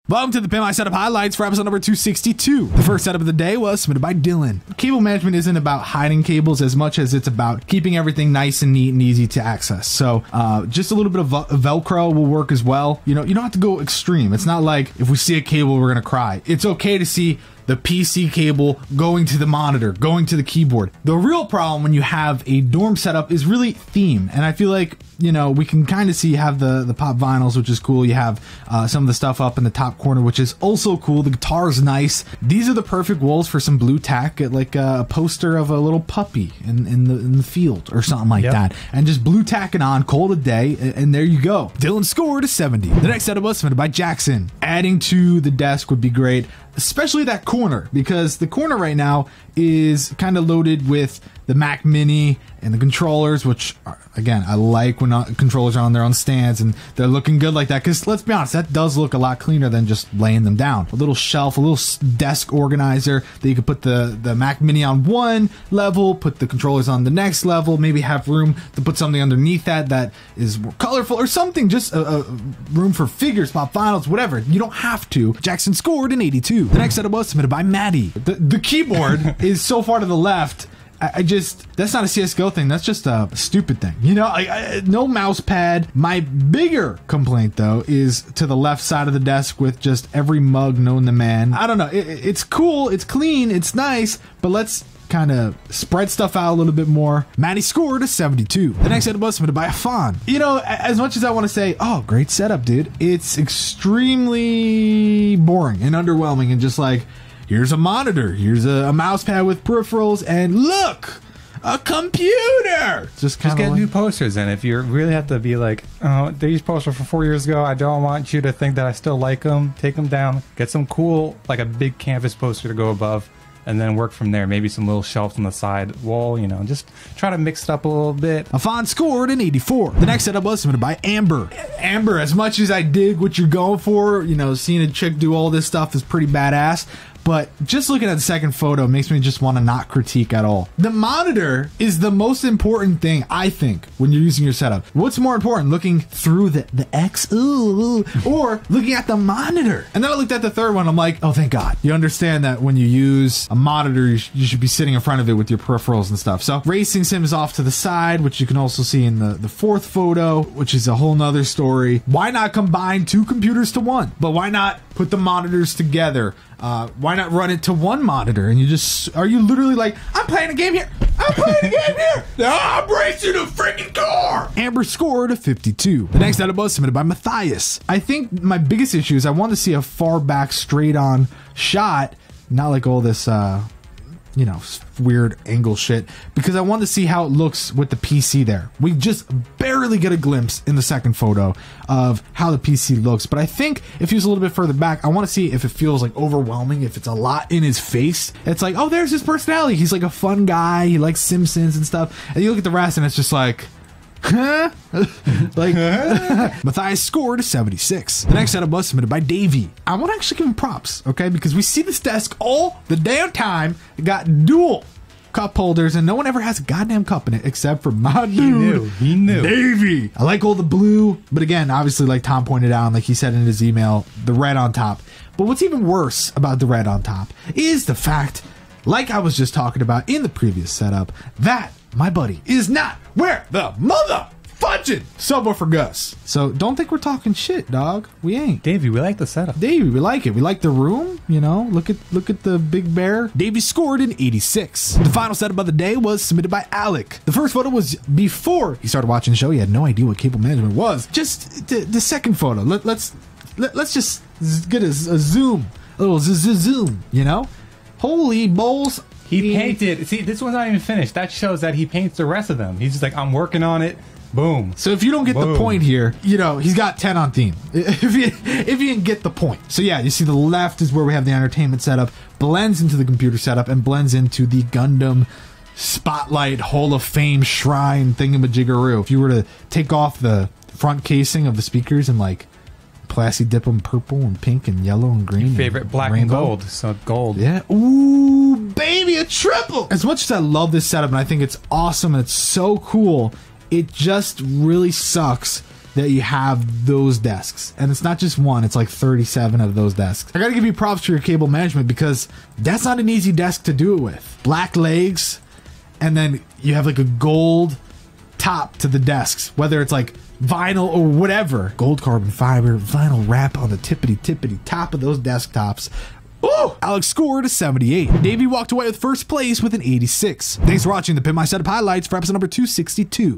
Welcome to the Pimp My Setup highlights for episode number 262. The first setup of the day was submitted by Dylan. Cable management isn't about hiding cables as much as it's about keeping everything nice and neat and easy to access. So just a little bit of Velcro will work as well. You know, you don't have to go extreme. It's not like if we see a cable, we're going to cry. It's okay to see the PC cable going to the monitor, going to the keyboard. The real problem when you have a dorm setup is really theme. And I feel like, you know, we can kind of see you have the pop vinyls, which is cool. You have some of the stuff up in the top corner, which is also cool. The guitar is nice. These are the perfect walls for some blue tack. Get like a poster of a little puppy in the field or something like that. And just blue tack it on, call it a day, and there you go. Dylan scored a 70. The next setup was submitted by Jackson. Adding to the desk would be great, especially that corner, because the corner right now is kind of loaded with the Mac Mini and the controllers, which are, again, I like when controllers are on their own stands and they're looking good like that, because let's be honest, that does look a lot cleaner than just laying them down. A little shelf, a little desk organizer that you could put the Mac Mini on one level, put the controllers on the next level, maybe have room to put something underneath that is more colorful or something, just a room for figures, pop vinyls, whatever. You don't have to. Jackson scored an 82. The next setup was submitted by Maddie. The keyboard is so far to the left. I just, that's not a CSGO thing. That's just a stupid thing. You know, no mouse pad. My bigger complaint, though, is to the left side of the desk with just every mug known to man. I don't know. It's cool. It's clean. It's nice. But let's kind of spread stuff out a little bit more. Maddie scored a 72. The next setup was submitted by Afan. You know, as much as I want to say, oh, great setup, dude, it's extremely boring and underwhelming and just like, here's a monitor, here's a mouse pad with peripherals, and look, a computer. Just get like new posters. And if you really have to be like, oh, these posters from 4 years ago, I don't want you to think that I still like them. Take them down. Get some cool, like a big canvas poster to go above, and then work from there. Maybe some little shelves on the side wall, you know, just try to mix it up a little bit. Afan scored an 84. The next setup was submitted by Amber. Amber, as much as I dig what you're going for, you know, seeing a chick do all this stuff is pretty badass. But just looking at the second photo makes me just want to not critique at all. The monitor is the most important thing, I think, when you're using your setup. What's more important, looking through the X, or looking at the monitor? And then I looked at the third one. I'm like, oh, thank God. You understand that when you use a monitor, you should be sitting in front of it with your peripherals and stuff. So racing sim is off to the side, which you can also see in the fourth photo, which is a whole nother story. Why not combine two computers to one? But why not put the monitors together? Why not run it to one monitor? And are you literally like, I'm playing a game here. I'm playing a game here. I'm racing a freaking car. Amber scored a 52. The next setup was submitted by Matthias. I think my biggest issue is I want to see a far back straight on shot, not like all this, you know, weird angle shit, because I want to see how it looks with the PC there. We just barely get a glimpse in the second photo of how the PC looks, but I think if he was a little bit further back, I want to see if it feels like overwhelming, if it's a lot in his face. It's like, oh, there's his personality. He's like a fun guy. He likes Simpsons and stuff. And you look at the rest and it's just like, huh? Like, Matthias scored a 76. The next setup was submitted by Davy. I want to actually give him props, okay? Because we see this desk all the damn time. It got dual cup holders, and no one ever has a goddamn cup in it except for my dude. He knew. Davy. I like all the blue, but again, obviously, like Tom pointed out, and like he said in his email, the red on top. But what's even worse about the red on top is the fact, like I was just talking about in the previous setup, that my buddy is not where the mother fudging subwoofer Gus. So don't think we're talking shit, dog. We ain't. Davey, we like the setup. Davey, we like it. We like the room, you know. Look at the big bear. Davey scored an 86. The final setup of the day was submitted by Alec. The first photo was before he started watching the show. He had no idea what cable management was. Just the second photo. Let's just get a zoom, a little zoom, you know. Holy balls. He painted. See, this one's not even finished. That shows that he paints the rest of them. He's just like, I'm working on it. Boom. So if you don't get the point here, you know, he's got 10 on theme. If you didn't get the point. So yeah, you see the left is where we have the entertainment setup, blends into the computer setup, and blends into the Gundam Spotlight Hall of Fame Shrine thingamajiggeroo. If you were to take off the front casing of the speakers and like classy dip them purple and pink and yellow and green. Your favorite black and gold. So gold. Yeah. Ooh, baby, a triple. As much as I love this setup and I think it's awesome and it's so cool, it just really sucks that you have those desks. And it's not just one, it's like 37 of those desks. I gotta give you props for your cable management because that's not an easy desk to do it with. Black legs, and then you have like a gold top to the desks, whether it's like vinyl or whatever. Gold carbon fiber, vinyl wrap on the tippity top of those desktops. Ooh! Alex scored a 78. Davy walked away with first place with an 86. Thanks for watching the Pimp My Setup highlights for episode number 262.